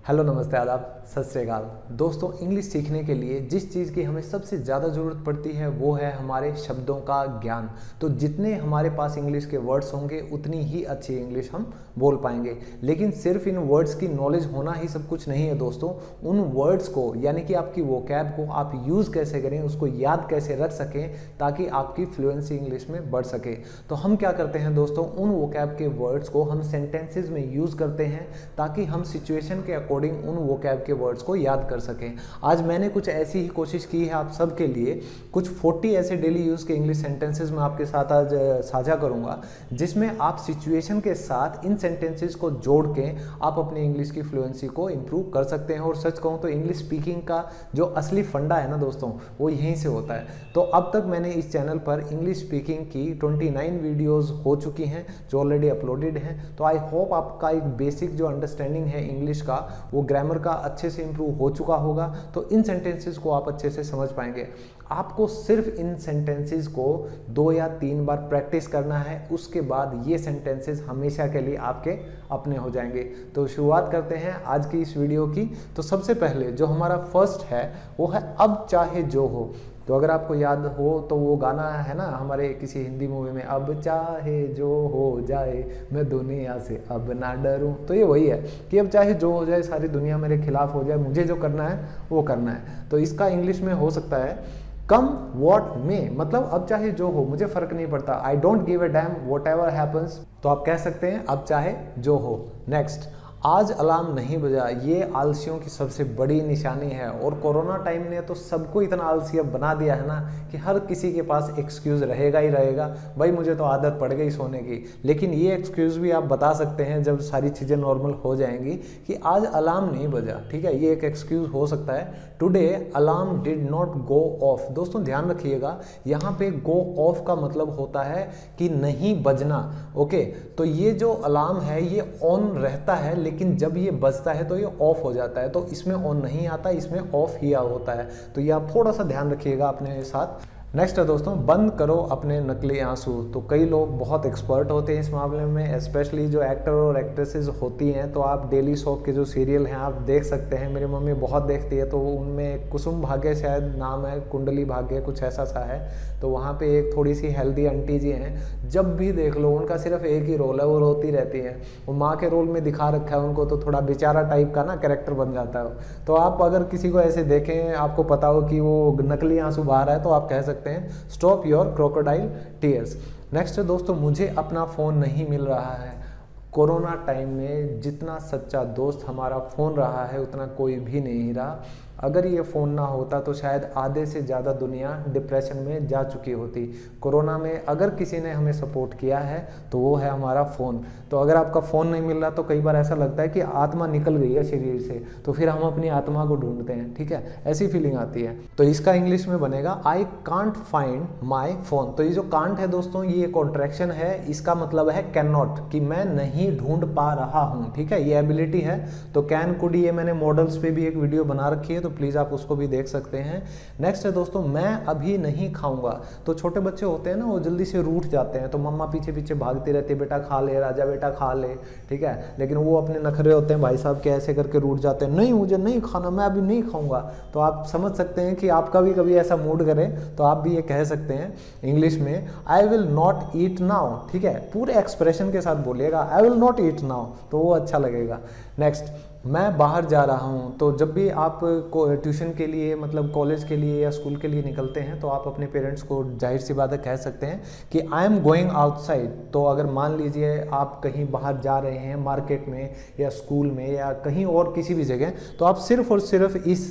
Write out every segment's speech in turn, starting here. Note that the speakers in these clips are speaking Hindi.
हेलो, नमस्ते, आदाब, सत श्री अकाल। दोस्तों, इंग्लिश सीखने के लिए जिस चीज़ की हमें सबसे ज़्यादा ज़रूरत पड़ती है वो है हमारे शब्दों का ज्ञान। तो जितने हमारे पास इंग्लिश के वर्ड्स होंगे उतनी ही अच्छी इंग्लिश हम बोल पाएंगे। लेकिन सिर्फ इन वर्ड्स की नॉलेज होना ही सब कुछ नहीं है दोस्तों। उन वर्ड्स को यानी कि आपकी वोकैब को आप यूज़ कैसे करें, उसको याद कैसे रख सकें ताकि आपकी फ्लुएंसी इंग्लिश में बढ़ सके। तो हम क्या करते हैं दोस्तों, उन वोकैब के वर्ड्स को हम सेंटेंसेज में यूज़ करते हैं ताकि हम सिचुएशन के अकॉर्डिंग उन वोकैब के वर्ड्स को याद कर सकें। आज मैंने कुछ ऐसी ही कोशिश की है आप सब के लिए। कुछ 40 ऐसे डेली यूज़ के इंग्लिश सेंटेंसेस मैं आपके साथ आज साझा करूंगा, जिसमें आप सिचुएशन के साथ इन सेंटेंसेस को जोड़ के आप अपनी इंग्लिश की फ्लुएंसी को इंप्रूव कर सकते हैं। और सच कहूँ तो इंग्लिश स्पीकिंग का जो असली फंडा है ना दोस्तों, वो यहीं से होता है। तो अब तक मैंने इस चैनल पर इंग्लिश स्पीकिंग की 29 वीडियोज़ हो चुकी हैं जो ऑलरेडी अपलोडेड हैं। तो आई होप आपका एक बेसिक जो अंडरस्टैंडिंग है इंग्लिश का, वो ग्रामर का अच्छे से इंप्रूव हो चुका होगा। तो इन सेंटेंसेस को आप अच्छे से समझ पाएंगे। आपको सिर्फ इन सेंटेंसेस को 2 या 3 बार प्रैक्टिस करना है, उसके बाद ये सेंटेंसेस हमेशा के लिए आपके अपने हो जाएंगे। तो शुरुआत करते हैं आज की इस वीडियो की। तो सबसे पहले जो हमारा फर्स्ट है वो है अब चाहे जो हो। तो अगर आपको याद हो तो वो गाना है ना हमारे किसी हिंदी मूवी में, अब चाहे जो हो जाए मैं दुनिया से अब ना डरूं। तो ये वही है कि अब चाहे जो हो जाए, सारी दुनिया मेरे खिलाफ हो जाए, मुझे जो करना है वो करना है। तो इसका इंग्लिश में हो सकता है कम वॉट में, मतलब अब चाहे जो हो मुझे फर्क नहीं पड़ता, I don't give a dam what ever happens. तो आप कह सकते हैं अब चाहे जो हो। नेक्स्ट, आज अलार्म नहीं बजा, ये आलसियों की सबसे बड़ी निशानी है। और कोरोना टाइम ने तो सबको इतना आलसी अब बना दिया है ना कि हर किसी के पास एक्सक्यूज़ रहेगा ही रहेगा, भाई मुझे तो आदत पड़ गई सोने की। लेकिन ये एक्सक्यूज़ भी आप बता सकते हैं जब सारी चीज़ें नॉर्मल हो जाएंगी कि आज अलार्म नहीं बजा, ठीक है, ये एक एक्सक्यूज़ हो सकता है। Today alarm did not go of. दोस्तों ध्यान रखिएगा, यहाँ पे गो ऑफ का मतलब होता है कि नहीं बजना। ओके, तो ये जो अलार्म है ये ऑन रहता है, लेकिन जब ये बजता है तो ये ऑफ हो जाता है। तो इसमें ऑन नहीं आता, इसमें ऑफ ही होता है। तो ये आप थोड़ा सा ध्यान रखिएगा अपने साथ। नेक्स्ट है दोस्तों, बंद करो अपने नकली आंसू। तो कई लोग बहुत एक्सपर्ट होते हैं इस मामले में, स्पेशली जो एक्टर और एक्ट्रेसेस होती हैं। तो आप डेली सोप के जो सीरियल हैं आप देख सकते हैं, मेरी मम्मी बहुत देखती है। तो उनमें कुसुम भाग्य शायद नाम है, कुंडली भाग्य कुछ ऐसा सा है। तो वहाँ पे एक थोड़ी सी हेल्दी आंटी जी हैं, जब भी देख लो उनका सिर्फ एक ही रोल है, वो रोती रहती हैं। वो माँ के रोल में दिखा रखा है उनको, तो थोड़ा बेचारा टाइप का ना कैरेक्टर बन जाता है। तो आप अगर किसी को ऐसे देखें, आपको पता हो कि वो नकली आंसू बहा रहा है, तो आप कह सकते हैं stop your crocodile tears. Next है दोस्तों, मुझे अपना फ़ोन नहीं मिल रहा है। कोरोना टाइम में जितना सच्चा दोस्त हमारा फ़ोन रहा है उतना कोई भी नहीं रहा। अगर ये फ़ोन ना होता तो शायद आधे से ज़्यादा दुनिया डिप्रेशन में जा चुकी होती। कोरोना में अगर किसी ने हमें सपोर्ट किया है तो वो है हमारा फ़ोन। तो अगर आपका फ़ोन नहीं मिल रहा तो कई बार ऐसा लगता है कि आत्मा निकल गई है शरीर से, तो फिर हम अपनी आत्मा को ढूंढते हैं, ठीक है, ऐसी फीलिंग आती है। तो इसका इंग्लिश में बनेगा I can't find my phone. तो ये जो कांट है दोस्तों, ये कॉन्ट्रैक्शन है, इसका मतलब है कैन नॉट, कि मैं नहीं ढूंढ पा रहा हूँ, ठीक है, ये एबिलिटी है। तो कैन कुड, ये मैंने मॉडल्स पे भी एक वीडियो बना रखी है, तो प्लीज़ आप उसको भी देख सकते हैं। नेक्स्ट है दोस्तों, मैं अभी नहीं खाऊंगा। तो छोटे बच्चे होते हैं ना, वो जल्दी से रूठ जाते हैं, तो मम्मा पीछे पीछे भागती रहती है, बेटा खा ले राजा, बेटा खा ले, ठीक है। लेकिन वो अपने नखरे होते हैं भाई साहब के, ऐसे करके रूठ जाते हैं, नहीं मुझे नहीं खाना, मैं अभी नहीं खाऊंगा। तो आप समझ सकते हैं कि आपका भी कभी ऐसा मूड करे तो आप भी ये कह सकते हैं इंग्लिश में, I will not eat now, ठीक है, पूरे एक्सप्रेशन के साथ बोलिएगा, I will not eat now, तो वो अच्छा लगेगा। नेक्स्ट, मैं बाहर जा रहा हूँ। तो जब भी आप ट्यूशन के लिए, मतलब कॉलेज के लिए या स्कूल के लिए निकलते हैं, तो आप अपने पेरेंट्स को जाहिर सी बात है कह सकते हैं कि आई एम गोइंग आउटसाइड। तो अगर मान लीजिए आप कहीं बाहर जा रहे हैं, मार्केट में या स्कूल में या कहीं और किसी भी जगह, तो आप सिर्फ और सिर्फ इस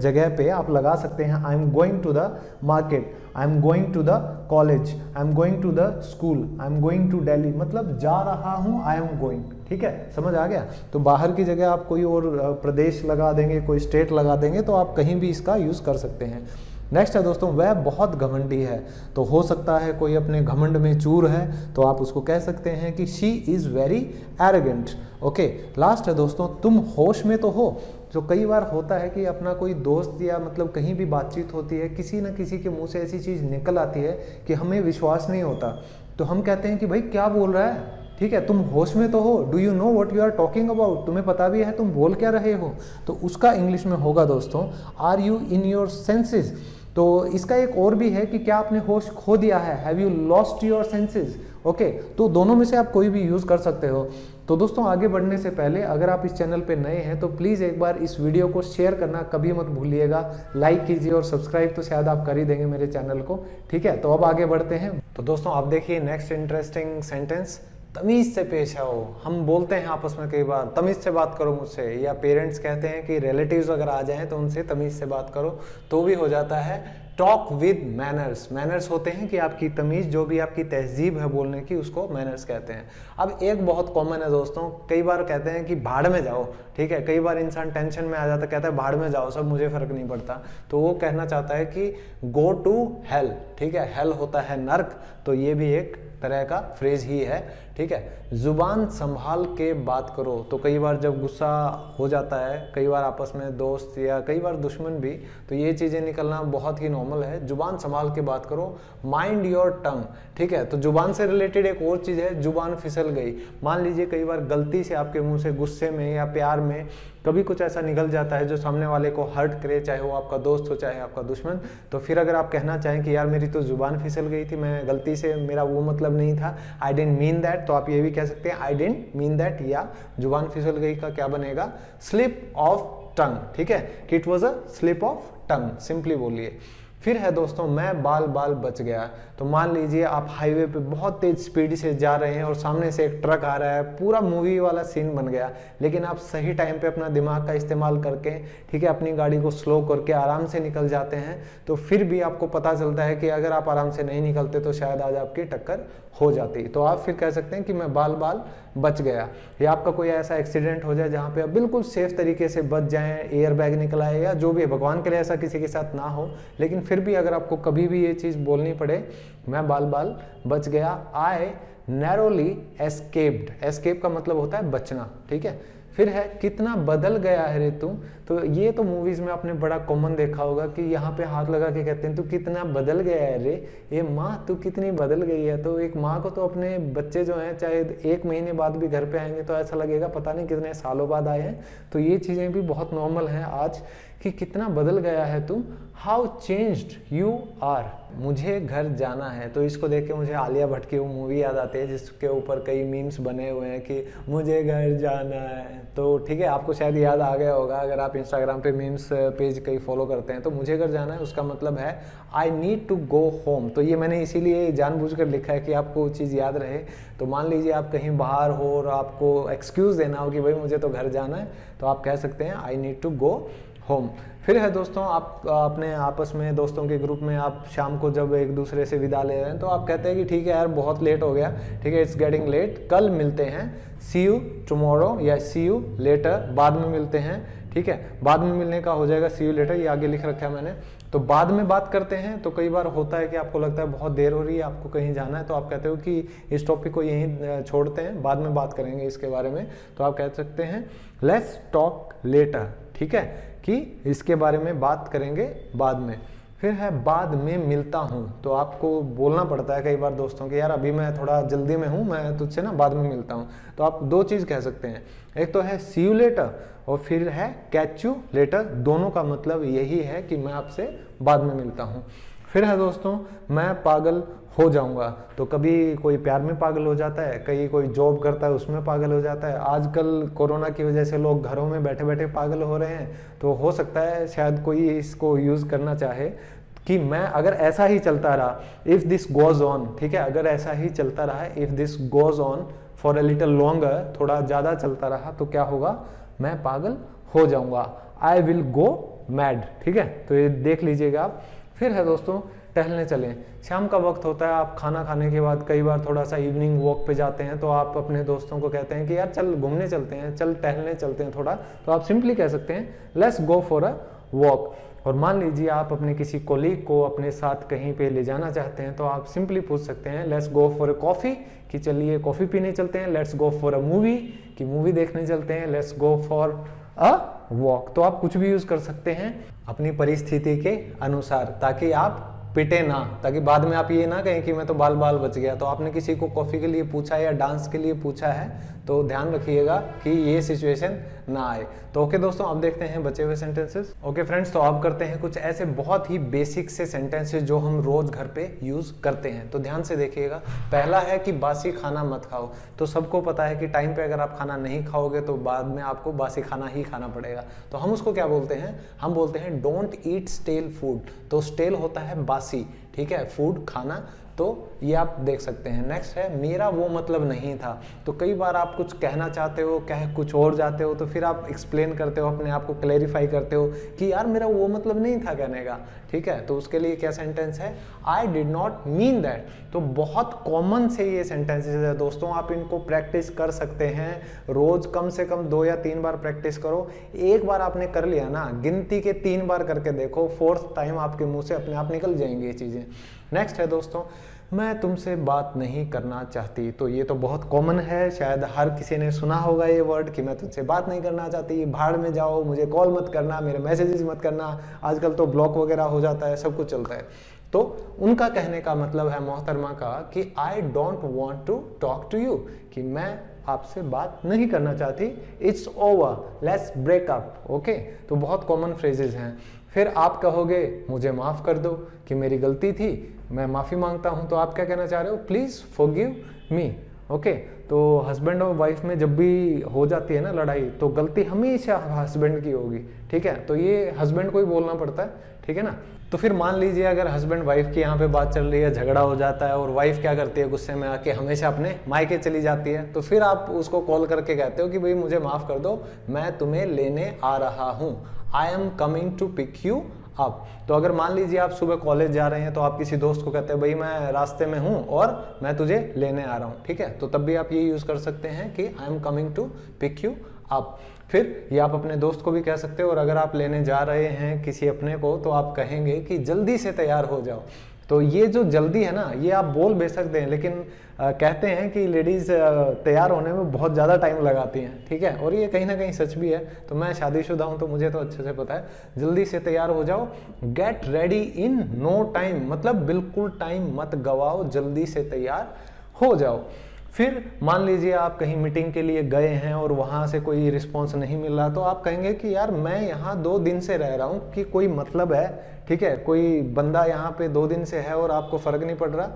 जगह पे आप लगा सकते हैं I am going to the market, I am going to the college, I am going to the school, I am going to Delhi, मतलब जा रहा हूँ, आई एम गोइंग, ठीक है, समझ आ गया। तो बाहर की जगह आप कोई और प्रदेश लगा देंगे, कोई स्टेट लगा देंगे, तो आप कहीं भी इसका यूज़ कर सकते हैं। नेक्स्ट है दोस्तों, वह बहुत घमंडी है। तो हो सकता है कोई अपने घमंड में चूर है, तो आप उसको कह सकते हैं कि she is very arrogant. Okay, last है दोस्तों, तुम होश में तो हो। जो कई बार होता है कि अपना कोई दोस्त या मतलब कहीं भी बातचीत होती है, किसी न किसी के मुंह से ऐसी चीज़ निकल आती है कि हमें विश्वास नहीं होता। तो हम कहते हैं कि भाई क्या बोल रहा है, ठीक है, तुम होश में तो हो, do you know what you are talking about, तुम्हें पता भी है तुम बोल क्या रहे हो। तो उसका इंग्लिश में होगा दोस्तों, are you in your senses. तो इसका एक और भी है कि क्या आपने होश खो दिया है, have you lost your senses. Okay, तो दोनों में से आप कोई भी यूज़ कर सकते हो। तो दोस्तों आगे बढ़ने से पहले अगर आप इस चैनल पे नए हैं तो प्लीज़ एक बार इस वीडियो को शेयर करना कभी मत भूलिएगा, लाइक कीजिए और सब्सक्राइब तो शायद आप कर ही देंगे मेरे चैनल को। ठीक है, तो अब आगे बढ़ते हैं। तो दोस्तों आप देखिए नेक्स्ट इंटरेस्टिंग सेंटेंस, तमीज़ से पेश आओ। हम बोलते हैं आपस में कई बार, तमीज़ से बात करो मुझसे, या पेरेंट्स कहते हैं कि रिलेटिव्स अगर आ जाएं तो उनसे तमीज़ से बात करो, तो भी हो जाता है टॉक विद मैनर्स। मैनर्स होते हैं कि आपकी तमीज़, जो भी आपकी तहजीब है बोलने की, उसको मैनर्स कहते हैं। अब एक बहुत कॉमन है दोस्तों, कई बार कहते हैं कि भाड़ में जाओ। ठीक है, कई बार इंसान टेंशन में आ जाता है, कहता है भाड़ में जाओ सब, मुझे फ़र्क नहीं पड़ता। तो वो कहना चाहता है कि गो टू हेल। ठीक है, हेल होता है नर्क, तो ये भी एक तरह का फ्रेज ही है। ठीक है, जुबान संभाल के बात करो। तो कई बार जब गुस्सा हो जाता है, कई बार आपस में दोस्त या कई बार दुश्मन भी, तो ये चीज़ें निकलना बहुत ही नॉर्मल है। जुबान संभाल के बात करो, माइंड योर टंग। ठीक है, तो जुबान से रिलेटेड एक और चीज़ है, जुबान फिसल गई। मान लीजिए कई बार गलती से आपके मुंह से गुस्से में या प्यार में कभी कुछ ऐसा निकल जाता है जो सामने वाले को हर्ट करे, चाहे वो आपका दोस्त हो चाहे आपका दुश्मन। तो फिर अगर आप कहना चाहें कि यार मेरी तो जुबान फिसल गई थी, मैं गलती से, मेरा वो मतलब नहीं था, आई डिडंट मीन दैट, तो आप ये भी कह सकते हैं आई डिडंट मीन दैट, या जुबान फिसल गई का क्या बनेगा, स्लिप ऑफ टंग। ठीक है, कि it was a slip of tongue, simply बोलिए। फिर है दोस्तों, मैं बाल बाल बच गया। तो मान लीजिए आप हाईवे पे बहुत तेज स्पीड से जा रहे हैं और सामने से एक ट्रक आ रहा है, पूरा मूवी वाला सीन बन गया, लेकिन आप सही टाइम पे अपना दिमाग का इस्तेमाल करके, ठीक है, अपनी गाड़ी को स्लो करके आराम से निकल जाते हैं। तो फिर भी आपको पता चलता है कि अगर आप आराम से नहीं निकलते तो शायद आज आपकी टक्कर हो जाती। तो आप फिर कह सकते हैं कि मैं बाल बाल बच गया। या आपका कोई ऐसा एक्सीडेंट हो जाए जहाँ पे आप बिल्कुल सेफ तरीके से बच जाएं, एयर बैग निकल आए या जो भी, भगवान करे ऐसा किसी के साथ ना हो, लेकिन फिर भी अगर आपको कभी भी ये चीज़ बोलनी पड़े, मैं बाल बाल बच गया, आई नैरोली एस्केप्ड। एस्केप का मतलब होता है बचना। ठीक है, फिर है कितना बदल गया है रे तू। तो ये तो मूवीज में आपने बड़ा कॉमन देखा होगा कि यहाँ पे हाथ लगा के कहते हैं तू कितना बदल गया है रे, ये माँ तू कितनी बदल गई है। तो एक माँ को तो अपने बच्चे जो हैं चाहे 1 महीने बाद भी घर पे आएंगे तो ऐसा लगेगा पता नहीं कितने सालों बाद आए हैं। तो ये चीज़ें भी बहुत नॉर्मल हैं आज कि कितना बदल गया है तू, हाउ चेंज्ड यू आर। मुझे घर जाना है, तो इसको देख के मुझे आलिया भट्ट की वो मूवी याद आती है जिसके ऊपर कई मीम्स बने हुए हैं कि मुझे घर जाना है। तो ठीक है, आपको शायद याद आ गया होगा अगर आप इंस्टाग्राम पे मीम्स पेज कई फॉलो करते हैं। तो मुझे घर जाना है उसका मतलब है I need to go home. तो ये मैंने इसीलिए जानबूझकर लिखा है कि आपको वो चीज़ याद रहे। तो मान लीजिए आप कहीं बाहर हो और आपको एक्सक्यूज़ देना हो कि भाई मुझे तो घर जाना है, तो आप कह सकते हैं I need to go home. फिर है दोस्तों, आप अपने आपस में दोस्तों के ग्रुप में आप शाम को जब एक दूसरे से विदा ले रहे हैं तो आप कहते हैं कि ठीक है यार बहुत लेट हो गया, ठीक है, इट्स गेटिंग लेट, कल मिलते हैं, सी यू टुमारो या सी यू लेटर, बाद में मिलते हैं। ठीक है, बाद में मिलने का हो जाएगा सी यू लेटर, ये आगे लिख रखा है मैंने। तो बाद में बात करते हैं, तो कई बार होता है कि आपको लगता है बहुत देर हो रही है, आपको कहीं जाना है, तो आप कहते हो कि इस टॉपिक को यहीं छोड़ते हैं, बाद में बात करेंगे इसके बारे में। तो आप कह सकते हैं लेट्स टॉक लेटर। ठीक है, कि इसके बारे में बात करेंगे बाद में। फिर है बाद में मिलता हूँ। तो आपको बोलना पड़ता है कई बार दोस्तों कि यार अभी मैं थोड़ा जल्दी में हूँ, मैं तुझसे ना बाद में मिलता हूँ। तो आप 2 चीज़ कह सकते हैं, एक तो है सी यू लेटर और फिर है कैच यू लेटर। दोनों का मतलब यही है कि मैं आपसे बाद में मिलता हूँ। फिर है दोस्तों मैं पागल हो जाऊंगा। तो कभी कोई प्यार में पागल हो जाता है, कहीं कोई जॉब करता है उसमें पागल हो जाता है। आजकल कोरोना की वजह से लोग घरों में बैठे बैठे पागल हो रहे हैं, तो हो सकता है शायद कोई इसको यूज़ करना चाहे कि मैं अगर ऐसा ही चलता रहा, इफ़ दिस गोज ऑन, ठीक है, अगर ऐसा ही चलता रहा, if this goes on for a little longer, थोड़ा ज़्यादा चलता रहा तो क्या होगा, मैं पागल हो जाऊंगा, आई विल गो मैड। ठीक है, तो ये देख लीजिएगा आप। फिर है दोस्तों टहलने चलें। शाम का वक्त होता है, आप खाना खाने के बाद कई बार थोड़ा सा इवनिंग वॉक पे जाते हैं, तो आप अपने दोस्तों को कहते हैं कि यार चल घूमने चलते हैं, चल टहलने चलते हैं थोड़ा। तो आप सिंपली कह सकते हैं let's go for a walk. और मान लीजिए आप अपने किसी कोलीग को अपने साथ कहीं पे ले जाना चाहते हैं, तो आप सिंपली पूछ सकते हैं let's go for a coffee, कि चलिए कॉफ़ी पीने चलते हैं। Let's go for a movie, कि मूवी देखने चलते हैं। Let's go for a walk. तो आप कुछ भी यूज़ कर सकते हैं अपनी परिस्थिति के अनुसार, ताकि आप पिटे ना, ताकि बाद में आप ये ना कहें कि मैं तो बाल बाल बच गया। तो आपने किसी को कॉफ़ी के लिए पूछा या डांस के लिए पूछा है तो ध्यान रखिएगा कि ये सिचुएशन ना आए। तो ओके दोस्तों, अब देखते हैं बचे हुए सेंटेंसेस। ओके फ्रेंड्स, तो अब करते हैं कुछ ऐसे बहुत ही बेसिक से सेंटेंसेस जो हम रोज घर पे यूज करते हैं। तो ध्यान से देखिएगा। पहला है कि बासी खाना मत खाओ। तो सबको पता है कि टाइम पे अगर आप खाना नहीं खाओगे तो बाद में आपको बासी खाना ही खाना पड़ेगा। तो हम उसको क्या बोलते हैं? हम बोलते हैं डोंट ईट स्टेल फूड। तो स्टेल होता है बासी, ठीक है, फूड खाना। तो ये आप देख सकते हैं। नेक्स्ट है मेरा वो मतलब नहीं था। तो कई बार आप कुछ कहना चाहते हो, कह कुछ और जाते हो, तो फिर आप एक्सप्लेन करते हो, अपने आप को क्लैरिफाई करते हो कि यार मेरा वो मतलब नहीं था कहने का, ठीक है। तो उसके लिए क्या सेंटेंस है? I did not mean that. तो बहुत कॉमन से ये सेंटेंसेस है दोस्तों, आप इनको प्रैक्टिस कर सकते हैं। रोज कम से कम 2 या 3 बार प्रैक्टिस करो। एक बार आपने कर लिया ना, गिनती के 3 बार करके देखो, 4th टाइम आपके मुंह से अपने आप निकल जाएंगी ये चीजें। नेक्स्ट है दोस्तों, मैं तुमसे बात नहीं करना चाहती। तो ये तो बहुत कॉमन है, शायद हर किसी ने सुना होगा ये वर्ड कि मैं तुमसे बात नहीं करना चाहती, भाड़ में जाओ, मुझे कॉल मत करना, मेरे मैसेजेस मत करना। आजकल तो ब्लॉक वगैरह हो जाता है, सब कुछ चलता है। तो उनका कहने का मतलब है मोहतरमा का कि I don't want to talk to you, कि मैं आपसे बात नहीं करना चाहती। It's over, let's break up. Okay, तो बहुत कॉमन फ्रेजेस हैं। फिर आप कहोगे मुझे माफ़ कर दो, कि मेरी गलती थी, मैं माफ़ी मांगता हूं। तो आप क्या कहना चाह रहे हो? Please forgive me. ओके, तो हस्बैंड और वाइफ में जब भी हो जाती है ना लड़ाई, तो गलती हमेशा हस्बैंड की होगी, ठीक है। तो ये हस्बैंड को ही बोलना पड़ता है, ठीक है ना। तो फिर मान लीजिए अगर हस्बैंड वाइफ की यहाँ पे बात चल रही है, झगड़ा हो जाता है और वाइफ क्या करती है, गुस्से में आके हमेशा अपने मायके चली जाती है। तो फिर आप उसको कॉल करके कहते हो कि भाई मुझे माफ़ कर दो, मैं तुम्हें लेने आ रहा हूँ, I am coming to pick you up. तो अगर मान लीजिए आप सुबह कॉलेज जा रहे हैं, तो आप किसी दोस्त को कहते हैं भाई मैं रास्ते में हूं और मैं तुझे लेने आ रहा हूं, ठीक है। तो तब भी आप ये यूज कर सकते हैं कि I am coming to pick you up. फिर ये आप अपने दोस्त को भी कह सकते हो, और अगर आप लेने जा रहे हैं किसी अपने को, तो आप कहेंगे कि जल्दी से तैयार हो जाओ। तो ये जो जल्दी है ना, ये आप बोल भी सकते हैं, लेकिन कहते हैं कि लेडीज तैयार होने में बहुत ज़्यादा टाइम लगाती हैं, ठीक है। और ये कहीं ना कहीं सच भी है। तो मैं शादीशुदा हूँ तो मुझे तो अच्छे से पता है। जल्दी से तैयार हो जाओ, get ready in no time, मतलब बिल्कुल टाइम मत गवाओ, जल्दी से तैयार हो जाओ। फिर मान लीजिए आप कहीं मीटिंग के लिए गए हैं और वहाँ से कोई रिस्पॉन्स नहीं मिल रहा, तो आप कहेंगे कि यार मैं यहाँ 2 दिन से रह रहा हूँ, कि कोई मतलब है, ठीक है। कोई बंदा यहाँ पे 2 दिन से है और आपको फर्क नहीं पड़ रहा,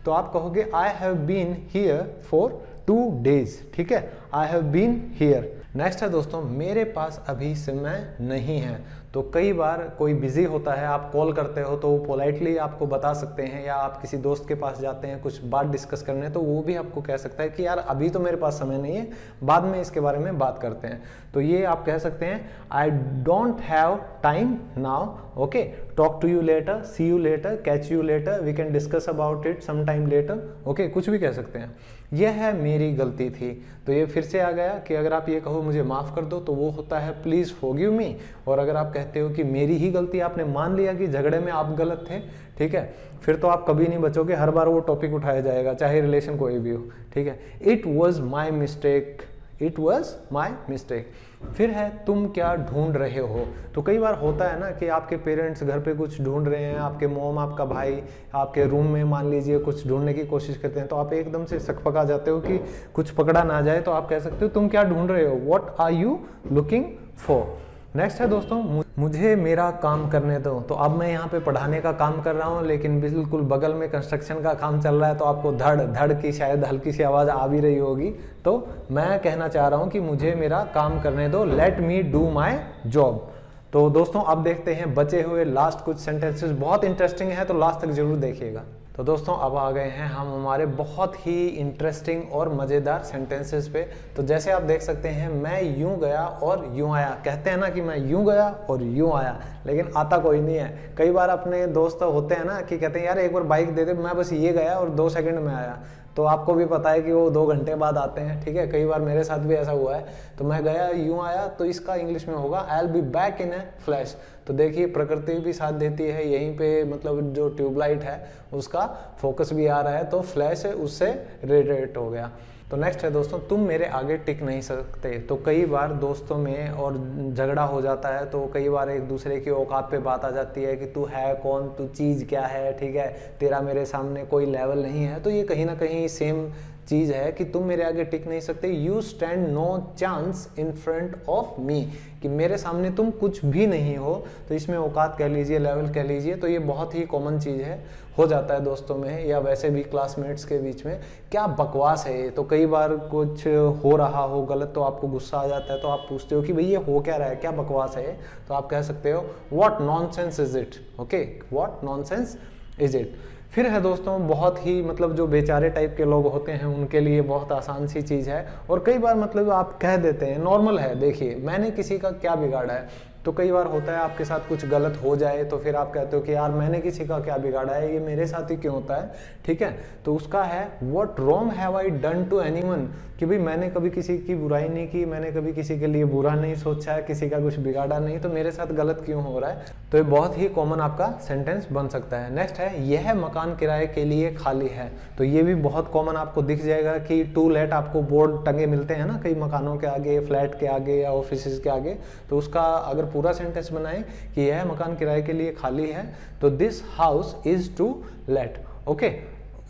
तो आप कहोगे I have been here for 2 days, ठीक है, I have been here. Next है दोस्तों, मेरे पास अभी समय नहीं है। तो कई बार कोई बिजी होता है, आप कॉल करते हो तो वो पोलाइटली आपको बता सकते हैं, या आप किसी दोस्त के पास जाते हैं कुछ बात डिस्कस करने, तो वो भी आपको कह सकता है कि यार अभी तो मेरे पास समय नहीं है, बाद में इसके बारे में बात करते हैं। तो ये आप कह सकते हैं I don't have time now, okay, talk to you later, see you later, catch you later, we can discuss about it some time later. Okay, कुछ भी कह सकते हैं। यह है मेरी गलती थी। तो ये फिर से आ गया कि अगर आप ये कहो मुझे माफ़ कर दो, तो वो होता है प्लीज़ फॉरगिव मी। और अगर आप कहते हो कि मेरी ही गलती, आपने मान लिया कि झगड़े में आप गलत थे, ठीक है, फिर तो आप कभी नहीं बचोगे, हर बार वो टॉपिक उठाया जाएगा, चाहे रिलेशन कोई भी हो, ठीक है। It was my mistake, it was my mistake. फिर है तुम क्या ढूंढ रहे हो। तो कई बार होता है ना कि आपके पेरेंट्स घर पे कुछ ढूंढ रहे हैं, आपके मॉम, आपका भाई आपके रूम में मान लीजिए कुछ ढूंढने की कोशिश करते हैं, तो आप एकदम से सकपका जाते हो कि कुछ पकड़ा ना जाए। तो आप कह सकते हो तुम क्या ढूंढ रहे हो, what are you looking for. Next है दोस्तों, मुझे मेरा काम करने दो। तो अब मैं यहाँ पे पढ़ाने का काम कर रहा हूँ, लेकिन बिल्कुल बगल में कंस्ट्रक्शन का काम चल रहा है, तो आपको धड़ धड़ की शायद हल्की सी आवाज़ आ भी रही होगी। तो मैं कहना चाह रहा हूँ कि मुझे मेरा काम करने दो, let me do my job. तो दोस्तों अब देखते हैं बचे हुए लास्ट कुछ सेंटेंसेस, बहुत इंटरेस्टिंग है, तो लास्ट तक जरूर देखिएगा। तो दोस्तों अब आ गए हैं हम हमारे बहुत ही इंटरेस्टिंग और मज़ेदार सेंटेंसेस पे। तो जैसे आप देख सकते हैं, मैं यूं गया और यूं आया। कहते हैं ना कि मैं यूं गया और यूं आया, लेकिन आता कोई नहीं है। कई बार अपने दोस्त होते हैं ना कि कहते हैं यार एक बार बाइक दे दे, मैं बस ये गया और 2 सेकंड में आया। तो आपको भी पता है कि वो 2 घंटे बाद आते हैं, ठीक है। कई बार मेरे साथ भी ऐसा हुआ है। तो मैं गया यूं आया, तो इसका इंग्लिश में होगा I will be back in A flash. तो देखिए प्रकृति भी साथ देती है, यहीं पे मतलब जो ट्यूबलाइट है उसका फोकस भी आ रहा है, तो फ्लैश उससे रिलेट हो गया। तो नेक्स्ट है दोस्तों, तुम मेरे आगे टिक नहीं सकते। तो कई बार दोस्तों में और झगड़ा हो जाता है, तो कई बार एक दूसरे की औकात पे बात आ जाती है कि तू है कौन, तू चीज़ क्या है, ठीक है, तेरा मेरे सामने कोई लेवल नहीं है। तो ये कहीं ना कहीं सेम चीज़ है कि तुम मेरे आगे टिक नहीं सकते, you stand no chance in front of me, कि मेरे सामने तुम कुछ भी नहीं हो। तो इसमें औकात कह लीजिए, लेवल कह लीजिए, तो ये बहुत ही कॉमन चीज़ है, हो जाता है दोस्तों में या वैसे भी क्लासमेट्स के बीच में। क्या बकवास है ये। तो कई बार कुछ हो रहा हो गलत तो आपको गुस्सा आ जाता है, तो आप पूछते हो कि भाई ये हो क्या रहा है, क्या बकवास है। तो आप कह सकते हो what nonsense is it. Okay, what nonsense is it. फिर है दोस्तों, बहुत ही मतलब जो बेचारे टाइप के लोग होते हैं उनके लिए बहुत आसान सी चीज़ है, और कई बार मतलब आप कह देते हैं, नॉर्मल है। देखिए, मैंने किसी का क्या बिगाड़ा है। तो कई बार होता है आपके साथ कुछ गलत हो जाए तो फिर आप कहते हो कि यार मैंने किसी का क्या बिगाड़ा है, ये मेरे साथ ही क्यों होता है, ठीक है। तो उसका है what wrong have I done to anyone, कि भाई मैंने कभी किसी की बुराई नहीं की, मैंने कभी किसी के लिए बुरा नहीं सोचा है, किसी का कुछ बिगाड़ा नहीं, तो मेरे साथ गलत क्यों हो रहा है। तो ये बहुत ही कॉमन आपका सेंटेंस बन सकता है। नेक्स्ट है, यह मकान किराए के लिए खाली है। तो ये भी बहुत कॉमन आपको दिख जाएगा कि टू लेट आपको बोर्ड टंगे मिलते हैं ना कई मकानों के आगे, फ्लैट के आगे या ऑफिस के आगे। तो उसका अगर पूरा सेंटेंस बनाएं कि यह मकान किराए के लिए खाली है, तो this house is to let. Okay,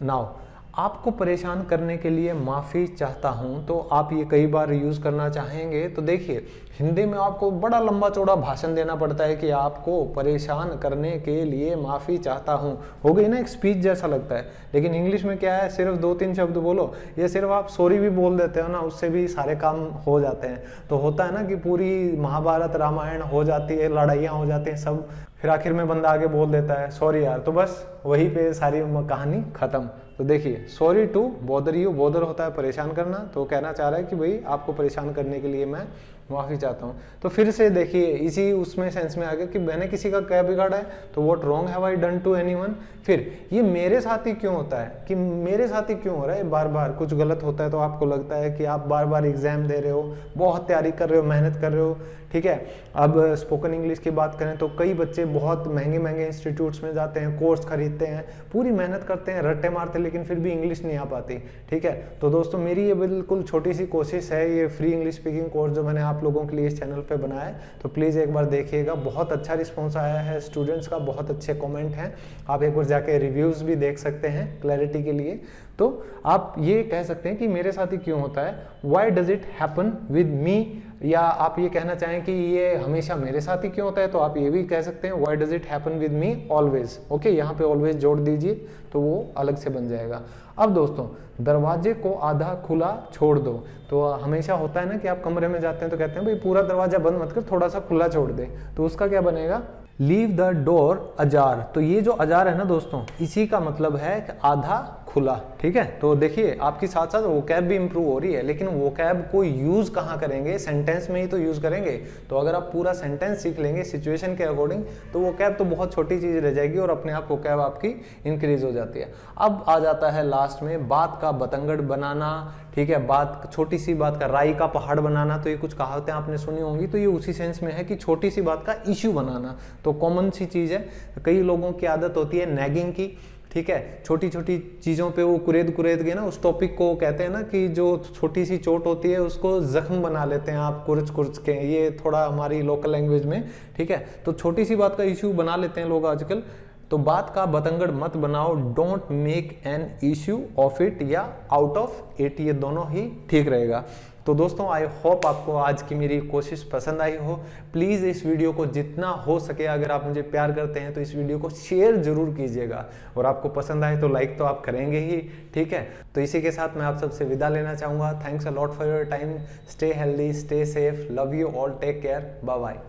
now आपको परेशान करने के लिए माफ़ी चाहता हूँ, तो आप ये कई बार यूज़ करना चाहेंगे। तो देखिए, हिंदी में आपको बड़ा लंबा चौड़ा भाषण देना पड़ता है कि आपको परेशान करने के लिए माफ़ी चाहता हूँ, हो गई ना, एक स्पीच जैसा लगता है। लेकिन इंग्लिश में क्या है, सिर्फ 2-3 शब्द बोलो, या सिर्फ आप सॉरी भी बोल देते हो ना, उससे भी सारे काम हो जाते हैं। तो होता है ना कि पूरी महाभारत रामायण हो जाती है, लड़ाइयाँ हो जाती हैं सब, फिर आखिर में बंदा आगे बोल देता है सॉरी यार, तो बस वहीं पे सारी कहानी खत्म। तो देखिए, sorry to bother you, bother होता है परेशान करना, तो कहना चाह रहा है कि भाई आपको परेशान करने के लिए मैं माफ़ी चाहता हूँ। तो फिर से देखिए, इसी उसमें सेंस में आ गया कि मैंने किसी का क्या बिगाड़ा है, तो what wrong have I done to anyone. फिर ये मेरे साथ ही क्यों होता है, कि मेरे साथ ही क्यों हो रहा है, बार बार कुछ गलत होता है तो आपको लगता है कि आप बार बार एग्जाम दे रहे हो, बहुत तैयारी कर रहे हो, मेहनत कर रहे हो, ठीक है। अब स्पोकन इंग्लिश की बात करें तो कई बच्चे बहुत महंगे महंगे इंस्टीट्यूट्स में जाते हैं, कोर्स खरीदते हैं, पूरी मेहनत करते हैं, रट्टे मारते हैं, लेकिन फिर भी इंग्लिश नहीं आ पाती, ठीक है। तो दोस्तों, मेरी ये बिल्कुल छोटी सी कोशिश है, ये फ्री इंग्लिश स्पीकिंग कोर्स जो मैंने आप लोगों के लिए इस चैनल पे बनाया है, तो प्लीज़ एक बार देखिएगा। बहुत अच्छा रिस्पॉन्स आया है स्टूडेंट्स का, बहुत अच्छे कमेंट हैं। आप एक बार जाके रिव्यूज़ भी देख सकते हैं क्लैरिटी के लिए। तो आप ये कह सकते हैं कि मेरे साथ ही क्यों होता है, why does it happen with me, या आप ये कहना चाहें कि ये हमेशा मेरे साथ ही क्यों होता है, तो आप ये भी कह सकते हैं why does it happen with me always. Okay, यहाँ पे ऑलवेज जोड़ दीजिए तो वो अलग से बन जाएगा। अब दोस्तों, दरवाजे को आधा खुला छोड़ दो। तो हमेशा होता है ना कि आप कमरे में जाते हैं तो कहते हैं भाई पूरा दरवाजा बंद मत कर, थोड़ा सा खुला छोड़ दे। तो उसका क्या बनेगा, लीव द डोर अजार। तो ये जो अजार है ना दोस्तों, इसी का मतलब है कि आधा खुला, ठीक है। तो देखिए, आपकी साथ साथ वोकैब भी इंप्रूव हो रही है, लेकिन वोकैब को यूज कहाँ करेंगे, सेंटेंस में ही तो यूज करेंगे। तो अगर आप पूरा सेंटेंस सीख लेंगे सिचुएशन के अकॉर्डिंग, तो वोकैब तो बहुत छोटी चीज रह जाएगी और अपने आप वोकैब आपकी इंक्रीज हो जाती है। अब आ जाता है लास्ट में बात का बतंगड़ बनाना, ठीक है, बात छोटी सी बात का राई का पहाड़ बनाना। तो ये कुछ कहावतें आपने सुनी होंगी, तो ये उसी सेंस में है कि छोटी सी बात का इश्यू बनाना। तो कॉमन सी चीज है, कई लोगों की आदत होती है नैगिंग की, ठीक है, छोटी छोटी चीज़ों पे वो कुरेद के ना उस टॉपिक को कहते हैं ना कि जो छोटी सी चोट होती है उसको जख्म बना लेते हैं आप कुर्च के, ये थोड़ा हमारी लोकल लैंग्वेज में, ठीक है। तो छोटी सी बात का इश्यू बना लेते हैं लोग आजकल। तो बात का बतंगड़ मत बनाओ, don't make an issue of it या आउट ऑफ इट, ये दोनों ही ठीक रहेगा। तो दोस्तों, आई होप आपको आज की मेरी कोशिश पसंद आई हो। प्लीज़ इस वीडियो को जितना हो सके, अगर आप मुझे प्यार करते हैं तो इस वीडियो को शेयर जरूर कीजिएगा, और आपको पसंद आए तो लाइक तो आप करेंगे ही, ठीक है। तो इसी के साथ मैं आप सबसे विदा लेना चाहूँगा। Thanks a lot for your time, stay healthy, stay safe, love you all, take care, bye bye.